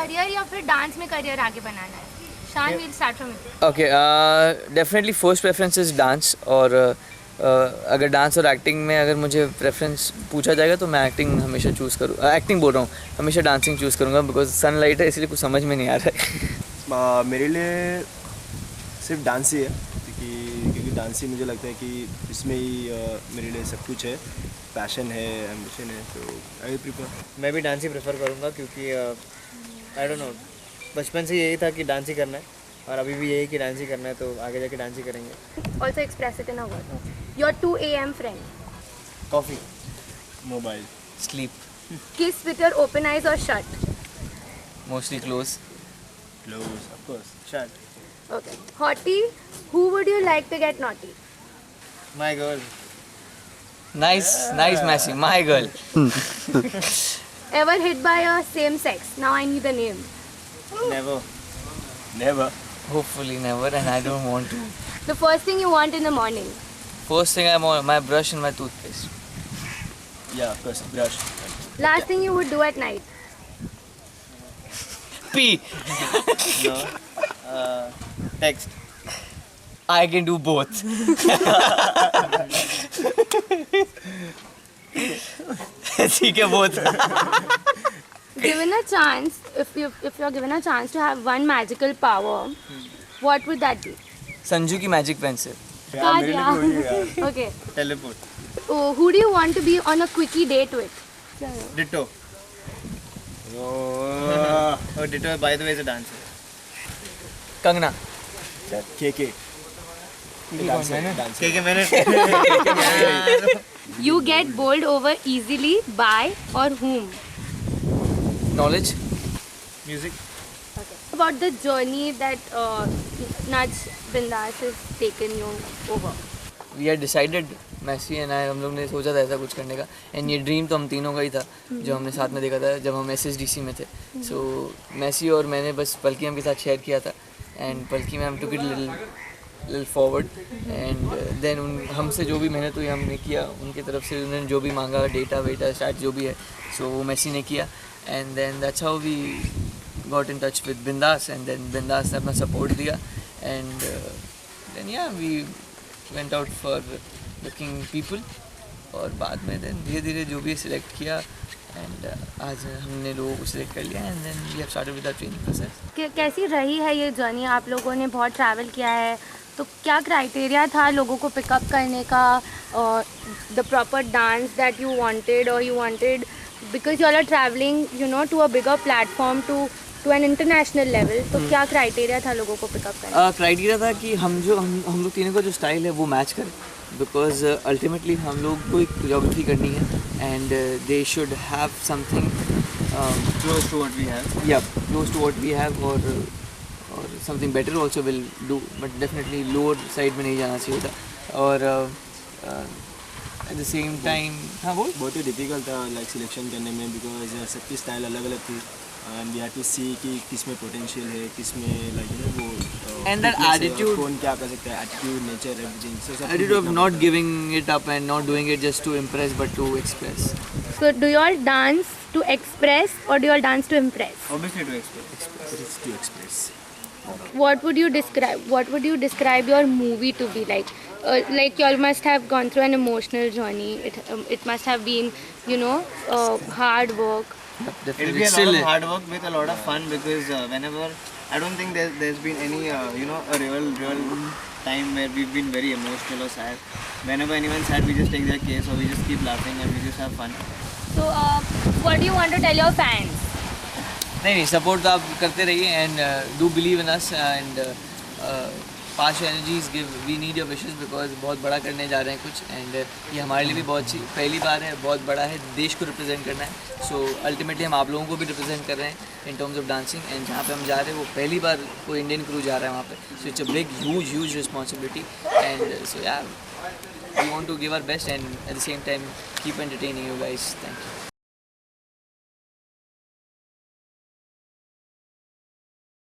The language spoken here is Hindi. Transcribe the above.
करियर या फिर डांस में करियर आगे बनाना है? शान, we'll start from you. Okay, definitely first preference is dance. और अगर डांस और एक्टिंग में अगर मुझे प्रेफरेंस पूछा जाएगा तो मैं एक्टिंग हमेशा चूज़ करूँ, एक्टिंग बोल रहा हूँ, हमेशा डांसिंग चूज़ करूँगा बिकॉज सनलाइट है इसलिए कुछ समझ में नहीं आ रहा है। मेरे लिए सिर्फ डांस ही है, क्योंकि डांस ही मुझे लगता है कि इसमें ही मेरे लिए सब कुछ है, पैशन है, एम्बिशन है, तो आई प्रिफर। मैं भी डांस ही प्रेफर करूँगा क्योंकि आई डोंट नो, बचपन से यही था कि डांस ही करना है और अभी भी यही कि डांस ही करना है, तो आगे जाके डांस ही करेंगे। Also express it in a word. Your 2 a.m. friend. Coffee, mobile, sleep, Kiss with your open eyes or shut? Mostly close. Close, of course, shut, Okay. Hottie, who would you like to get naughty? My girl, nice Macy, my girl. Ever hit by a same sex? Now I need a name. Never, never. Hopefully never, and I don't want to. The first thing you want in the morning? First thing I want, my brush and my toothpaste. या of course, brush. Last thing you would do at night? Pee. No, text, I can do both. ठीक है, both. Given a chance, if you're given a chance to have one magical power, what would that be? Sanju की मैजिक पेंसिल। God, मेरे लिए yeah. भी वही है यार। Okay. Teleport, Oh, who do you want to be on a quickie date with? Ditto. Oh, और Ditto by the way is a dancer. Kangana. के डांस ठीक है, मैंने You get bowled over easily by or whom? Knowledge. Music, About the journey that Nudge Bindas has taken you over. We had decided, Macy and I, हम लोग ने सोचा था ऐसा कुछ करने का, एंड ये ड्रीम तो हम तीनों का ही था जो हमने साथ में देखा था जब हम SSDC में थे। सो मैसी और मैंने बस पल्की मैम के साथ शेयर किया था, and Palki ma'am took it little forward, and then हमसे जो भी मेहनत हुई हमने किया, उनकी तरफ से उन्होंने जो भी मांगा, डेटा वेटा स्टार्ट जो भी है, सो वो मैसी ने किया, and then that's how we got in touch with Bindass, and then Bindass ने अपना सपोर्ट दिया, and then yeah we went out for looking people, और बाद में देन धीरे धीरे जो भी सिलेक्ट किया, एंड आज हमने लोगों को सिलेक्ट कर लिया, and then we have started with our training process. कैसी रही है ये जर्नी? आप लोगों ने बहुत ट्रैवल किया है, तो क्या क्राइटेरिया था लोगों को पिकअप करने का? The proper dance that you wanted, और you wanted because you are travelling to a bigger platform, to an international level, तो क्या क्राइटेरिया था लोगों को पिकअप करने? क्राइटेरिया था कि हम लोग तीनों का जो स्टाइल है वो मैच करें, बिकॉज अल्टीमेटली हम लोग को एक कोरियोग्राफी करनी है, and they should have something close to what we have, या close to what we have, और something better also will do, but definitely lower side में नहीं जाना चाहिए था, और एट द सेम टाइम हाँ बोल। बहुत ही डिफिकल्ट था लाइक सिलेक्शन करने में, बिकॉज सबकी स्टाइल अलग अलग थी, एंड वी हैड टू सी कि किस में पोटेंशियल है, किस में लाइक वो And that attitude- कौन क्या कर सकता है, attitude, nature, everything. So Attitude of not giving it up and not doing it just to impress but to express. So do you all dance to express or do you all dance to impress? Obviously to express. To express. What would you describe your movie to be like? Like you all must have gone through an emotional journey. It must have been hard work. It'll be a lot of hard work with a lot of fun, because whenever, I don't think there's been any a real time where we've been very emotional or sad. Whenever anyone's sad, we just take their case, or we just keep laughing and we just have fun. So what do you want to tell your fans? नहीं, सपोर्ट तो आप करते रहिए, and do believe in us, and pass energies give, we need your wishes, because बहुत बड़ा करने जा रहे हैं कुछ, एंड ये हमारे लिए भी बहुत अच्छी पहली बार है, बहुत बड़ा है, देश को रिप्रेजेंट करना है, सो अल्टीमेटली हम आप लोगों को भी रिप्रेजेंट कर रहे हैं in terms of dancing, and जहाँ पे हम जा रहे हैं वो पहली बार कोई इंडियन क्रू जा रहा है वहाँ पे, so it's a big huge responsibility, and so yeah we want to give our best, and at the same time keep entertaining you guys. Thank you.